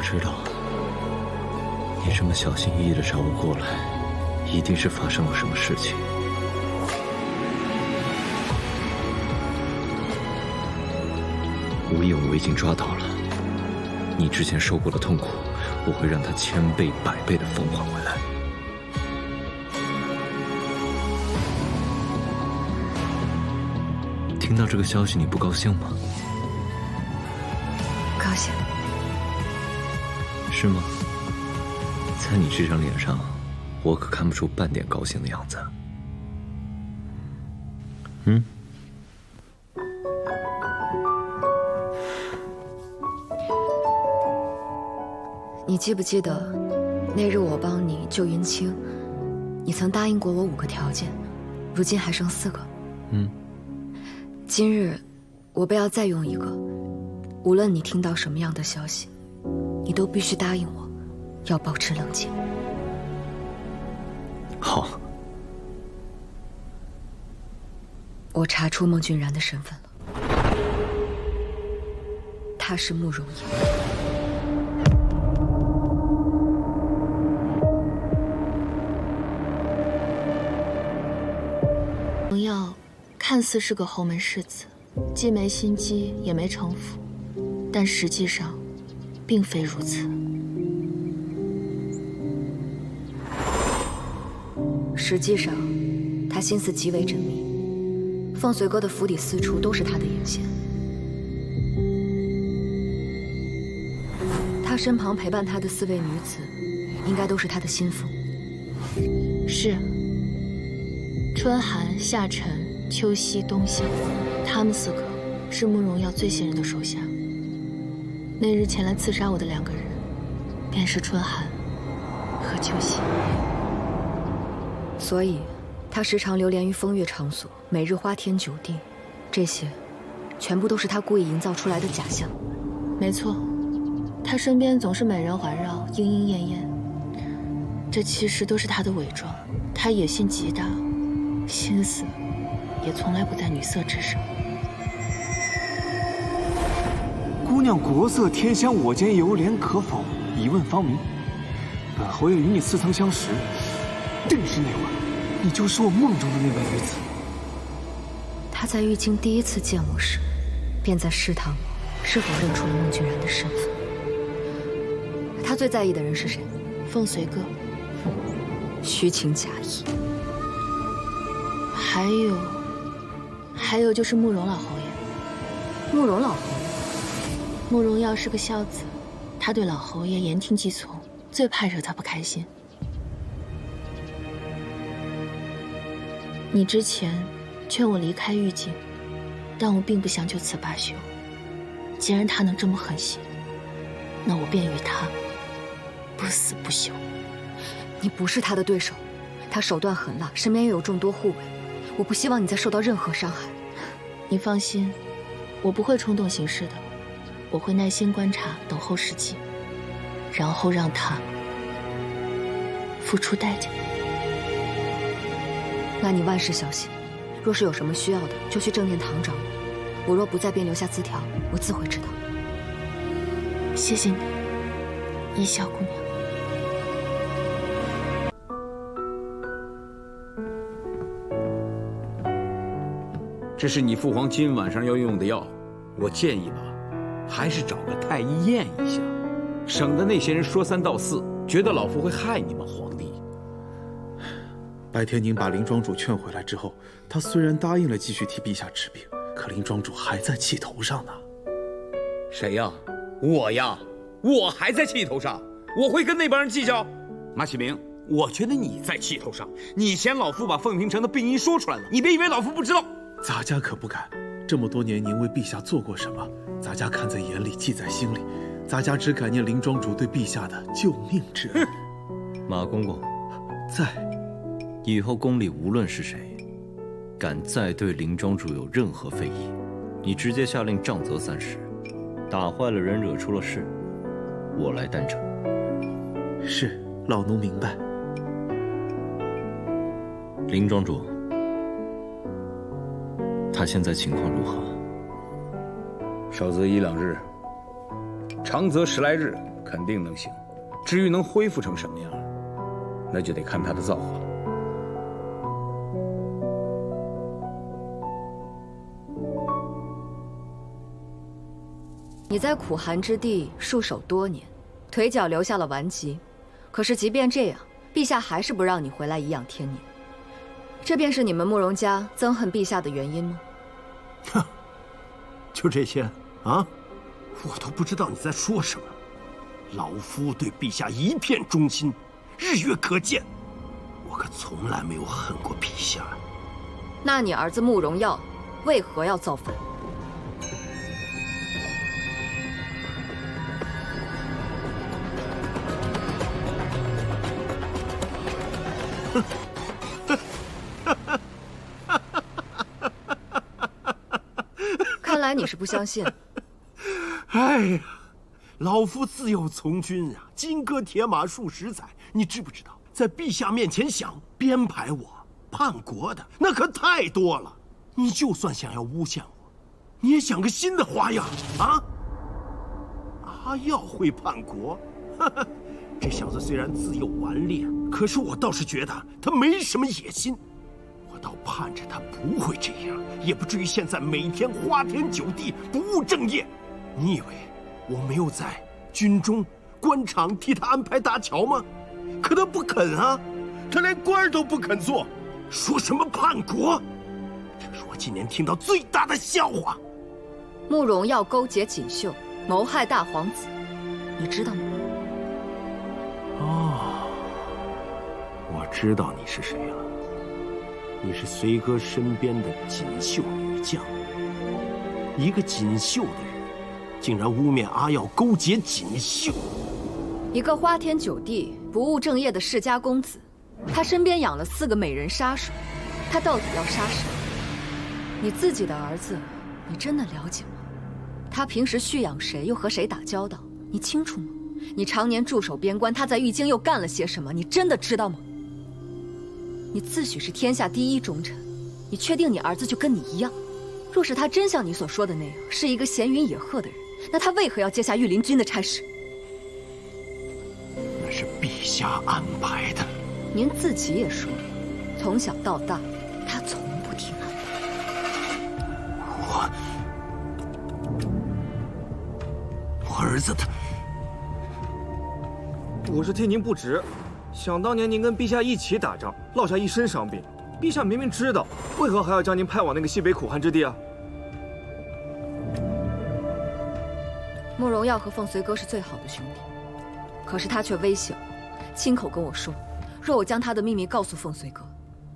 我知道，你这么小心翼翼地找我过来，一定是发生了什么事情。吴影我已经抓到了，你之前受过的痛苦，我会让他千倍百倍地奉还回来。听到这个消息，你不高兴吗？高兴。是吗？在你这张脸上，我可看不出半点高兴的样子。嗯？你记不记得那日我帮你救云清，你曾答应过我5个条件，如今还剩4个。今日我不要再用1个，无论你听到什么样的消息，你都必须答应我，要保持冷静。好。我查出孟俊然的身份了，他是慕容影。荣耀看似是个侯门世子，既没心机，也没城府，但实际上，并非如此。实际上，他心思极为缜密，凤随哥的府邸四处都是他的眼线。他身旁陪伴他的4位女子，应该都是他的心腹。是。春寒、夏晨、秋夕、冬夏，他们4个是慕容耀最信任的手下。那日前来刺杀我的2个人，便是春寒和秋夕。所以，他时常流连于风月场所，每日花天酒地，这些，全部都是他故意营造出来的假象。没错，他身边总是美人环绕，莺莺燕燕，这其实都是他的伪装。他野心极大，心思也从来不在女色之上。姑娘国色天香，我间犹怜可否一问方明？本侯爷与你似曾相识，正是那晚，你就是我梦中的那位女子。他在玉京第1次见我时，便在试探我是否认出了孟俊然的身份。他最在意的人是谁？凤随哥。虚情假意。还有就是慕容老侯爷。慕容老侯爷。慕容耀是个孝子，他对老侯爷言听计从，最怕惹他不开心。你之前劝我离开玉京，但我并不想就此罢休。既然他能这么狠心，那我便与他不死不休。你不是他的对手，他手段狠辣，身边又有众多护卫，我不希望你再受到任何伤害。你放心，我不会冲动行事的，我会耐心观察，等候时机，然后让他付出代价。那你万事小心，若是有什么需要的，就去正殿堂找我。我若不在，便留下字条，我自会知道。谢谢你，一笑姑娘。这是你父皇今晚上要用的药，我建议吧，还是找个太医验一下，省得那些人说3道4，觉得老夫会害你们皇帝。白天您把林庄主劝回来之后，他虽然答应了继续替陛下治病，可林庄主还在气头上呢。谁呀？我呀，我还在气头上，我会跟那帮人计较？马启明，我觉得你在气头上，你嫌老夫把凤平城的病因说出来了，你别以为老夫不知道。咱家可不敢，这么多年您为陛下做过什么，咱家看在眼里，记在心里。咱家只感念林庄主对陛下的救命之恩。马公公，在。以后宫里无论是谁，敢再对林庄主有任何非议，你直接下令杖责30，打坏了人，惹出了事，我来担惩。是，老奴明白。林庄主，他现在情况如何？少则1、2日，长则10来日，肯定能行。至于能恢复成什么样，那就得看他的造化。你在苦寒之地戍守多年，腿脚留下了顽疾，可是即便这样，陛下还是不让你回来颐养天年。这便是你们慕容家憎恨陛下的原因吗？哼，就这些啊？我都不知道你在说什么。老夫对陛下一片忠心，日月可见。我可从来没有恨过陛下。那你儿子慕容耀为何要造反？看来你是不相信。哎呀，老夫自幼从军啊，金戈铁马数十载，你知不知道，在陛下面前想编排我、叛国的那可太多了。你就算想要诬陷我，你也想个新的花样啊！阿耀会叛国？这小子虽然自幼顽劣，可是我倒是觉得他没什么野心。我倒盼着他不会这样，也不至于现在每天花天酒地，不务正业。你以为我没有在军中、官场替他安排搭桥吗？可他不肯啊，他连官都不肯做，说什么叛国？这是我今年听到最大的笑话。慕容耀勾结锦绣，谋害大皇子，你知道吗？哦，我知道你是谁了。你是随哥身边的锦绣女将。一个锦绣的人，竟然污蔑阿耀勾结锦绣。一个花天酒地、不务正业的世家公子，他身边养了4个美人杀手，他到底要杀谁？你自己的儿子，你真的了解吗？他平时蓄养谁，又和谁打交道，你清楚吗？你常年驻守边关，他在玉京又干了些什么？你真的知道吗？你自诩是天下第一忠臣，你确定你儿子就跟你一样？若是他真像你所说的那样，是一个闲云野鹤的人，那他为何要接下御林军的差事？那是陛下安排的。您自己也说了，从小到大，他从不听安排。我儿子他……我是替您不值。想当年您跟陛下一起打仗，落下一身伤病，陛下明明知道，为何还要将您派往那个西北苦寒之地啊？慕容耀和凤随哥是最好的兄弟，可是他却威胁我，亲口跟我说，若我将他的秘密告诉凤随哥，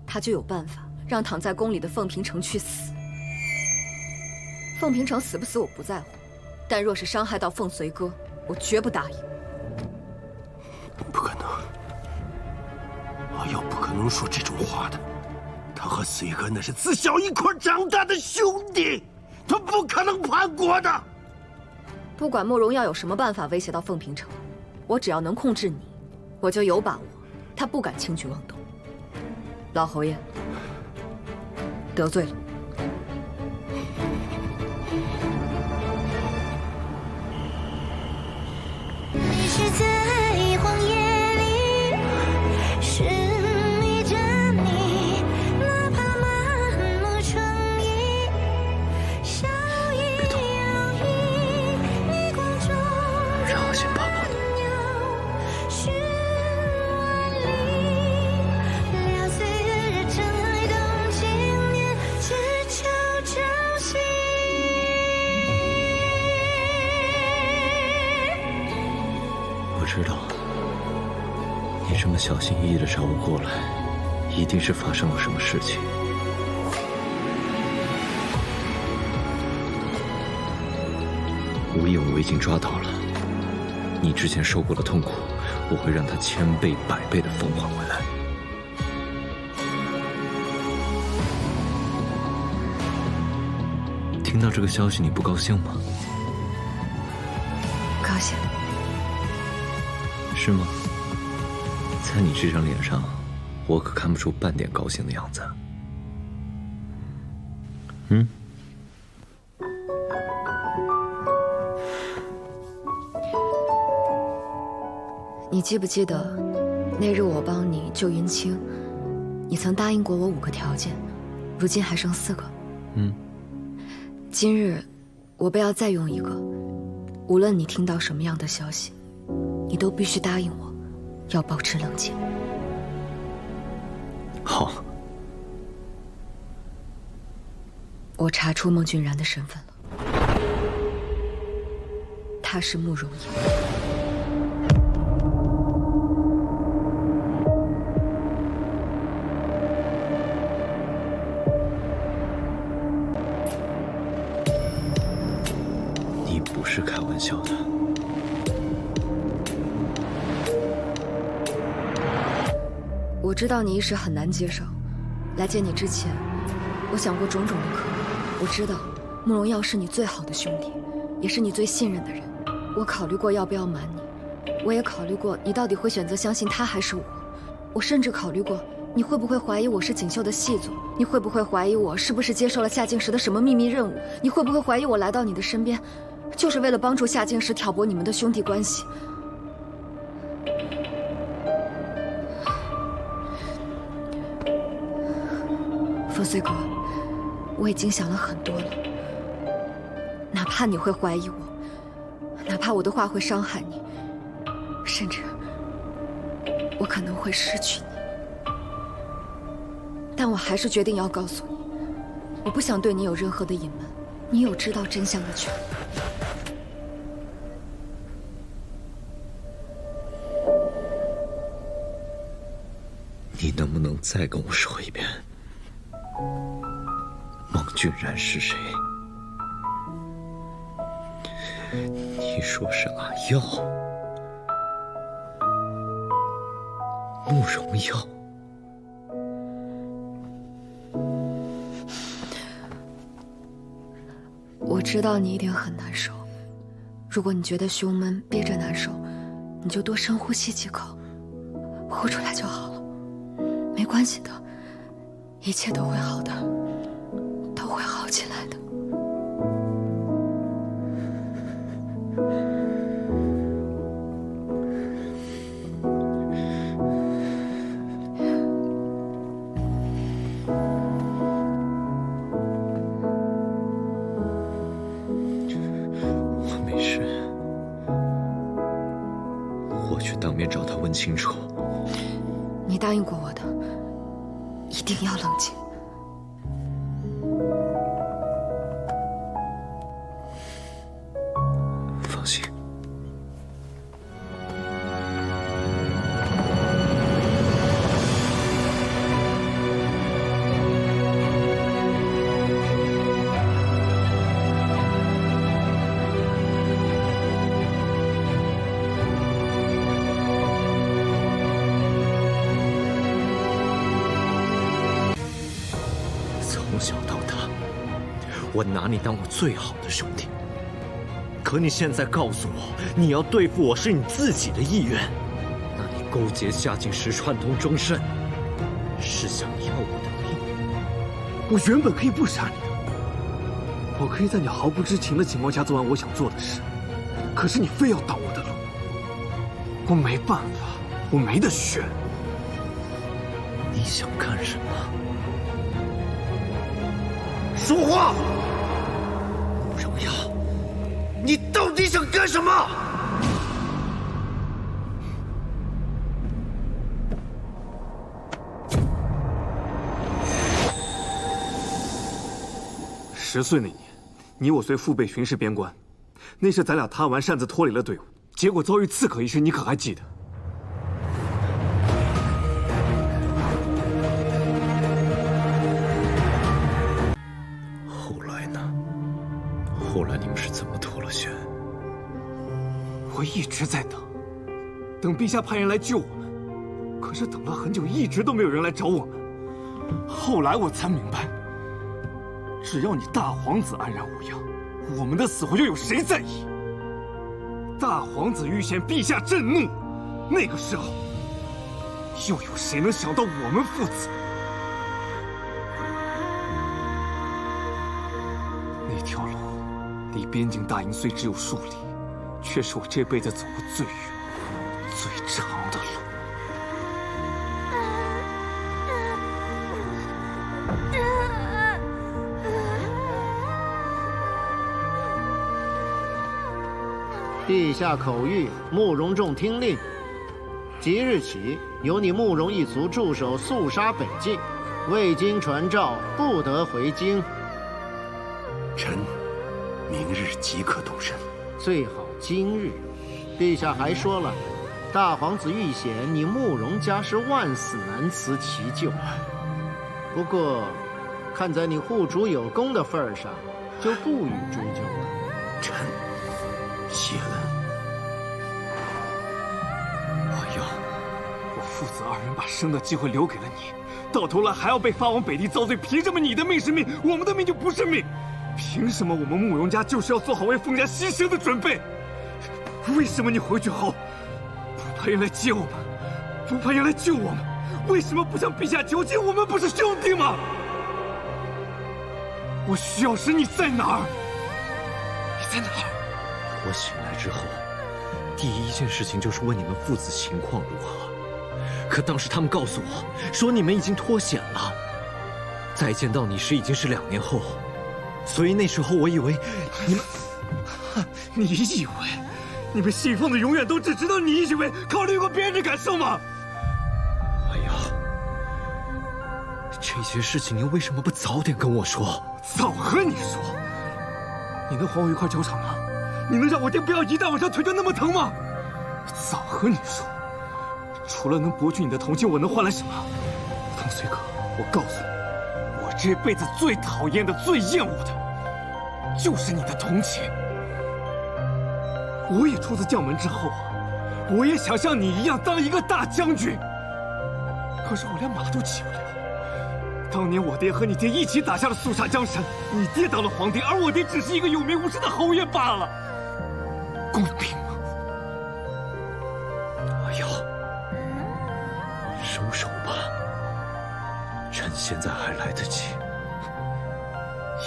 他就有办法让躺在宫里的凤平城去死。凤平城死不死我不在乎，但若是伤害到凤随哥，我绝不答应。不可能，阿耀不可能说这种话的。他和随哥那是自小一块长大的兄弟，他不可能叛国的。不管慕容耀有什么办法威胁到凤平城，我只要能控制你，我就有把握，他不敢轻举妄动。老侯爷，得罪了。你是在荒野里寻觅着你，哪怕满目疮痍，笑意摇曳，逆光中让我先抱抱你。寻万里，聊岁月真爱动经年，只求朝夕。我知道，你这么小心翼翼地找我过来，一定是发生了什么事情。吴影我已经抓到了，你之前受过的痛苦，我会让他1000倍、100倍的奉还回来。听到这个消息，你不高兴吗？高兴。是吗？在你这张脸上，我可看不出半点高兴的样子。嗯？你记不记得那日我帮你救云清，你曾答应过我5个条件，如今还剩4个。今日我被要再用1个，无论你听到什么样的消息，你都必须答应我，要保持冷静。好。我查出孟俊然的身份了，他是慕容瑶。你不是开玩笑的。我知道你一时很难接受，来见你之前，我想过种种的可能。我知道慕容耀是你最好的兄弟，也是你最信任的人。我考虑过要不要瞒你，我也考虑过你到底会选择相信他还是我。我甚至考虑过你会不会怀疑我是锦绣的细作，你会不会怀疑我是不是接受了夏静时的什么秘密任务，你会不会怀疑我来到你的身边就是为了帮助夏静时挑拨你们的兄弟关系。风随哥，我已经想了很多了。哪怕你会怀疑我，哪怕我的话会伤害你，甚至我可能会失去你，但我还是决定要告诉你，我不想对你有任何的隐瞒，你有知道真相的权利。你能不能再跟我说一遍？孟俊然是谁？你说是阿耀，慕容耀。我知道你一定很难受，如果你觉得胸闷憋着难受，你就多深呼吸几口，呼出来就好了，没关系的，一切都会好的，都会好起来的。我没事，我去当面找他问清楚。你答应过我的，一定要冷静。放心。从小到大，我拿你当我最好的兄弟。可你现在告诉我，你要对付我是你自己的意愿，那你勾结夏静时串通钟慎，是想要我的命？我原本可以不杀你的，我可以在你毫不知情的情况下做完我想做的事，可是你非要挡我的路，我没办法，我没得选。你想干什么？说话！慕容耀，你到底想干什么？10岁那年，你我随父辈巡视边关，那是咱俩贪玩擅自脱离了队伍，结果遭遇刺客一事，你可还记得？后来呢？后来你们是怎么脱了险？我一直在等陛下派人来救我们，可是等了很久，一直都没有人来找我们。后来我才明白，只要你大皇子安然无恙，我们的死活又有谁在意？大皇子遇险，陛下震怒，那个时候，又有谁能想到我们父子？那条路离边境大营虽只有数里，却是我这辈子走过最远、最长的路。陛下口谕，慕容众听令。即日起，由你慕容一族驻守肃杀北境，未经传召，不得回京。臣明日即刻动身。最好今日。陛下还说了，大皇子遇险，你慕容家是万死难辞其咎。不过，看在你护主有功的份儿上，就不予追究了。臣谢恩。我父子二人把生的机会留给了你，到头来还要被发往北地遭罪。凭什么你的命是命，我们的命就不是命？凭什么我们慕容家就是要做好为凤家牺牲的准备？为什么你回去后不派人来接我们，不派人来救我们？为什么不向陛下求情？我们不是兄弟吗？我需要时你在哪儿？你在哪儿？我醒来之后，第一件事情就是问你们父子情况如何。可当时他们告诉我说你们已经脱险了，再见到你时已经是2年后，所以那时候我以为你们……你以为你们信奉的永远都只知道你以为，考虑过别人的感受吗？哎呀，这些事情您为什么不早点跟我说？早和你说，你能还我一块脚场吗？你能让我爹不要一大晚上腿就那么疼吗？早和你说，除了能博取你的同情，我能换来什么？风随哥，我告诉你，我这辈子最讨厌的、最厌恶的，就是你的同情。我也出自将门之后啊，我也想像你一样当一个大将军，可是我连马都骑不了。当年我爹和你爹一起打下了肃杀江山，你爹当了皇帝，而我爹只是一个有名无实的侯爷罢了，公平吗？哎呀，收手吧，趁现在还来得及。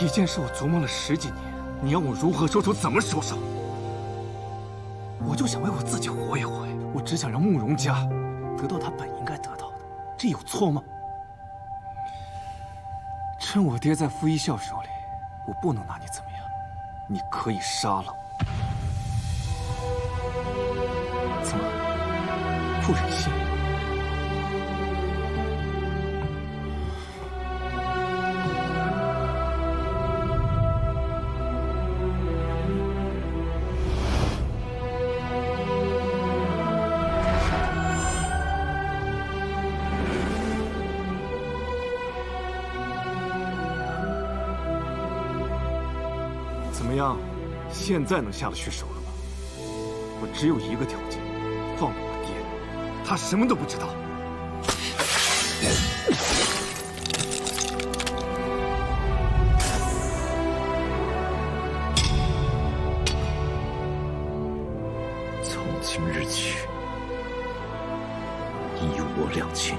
一件事我琢磨了10几年，你让我如何收手，怎么收手？我就想为我自己活一回，我只想让慕容家得到他本应该得到的，这有错吗？趁我爹在傅一笑手里，我不能拿你怎么样，你可以杀了我。怎么不忍心？怎么样，现在能下得去手了吗？我只有一个条件，放了我爹，他什么都不知道。从今日起，你我两清。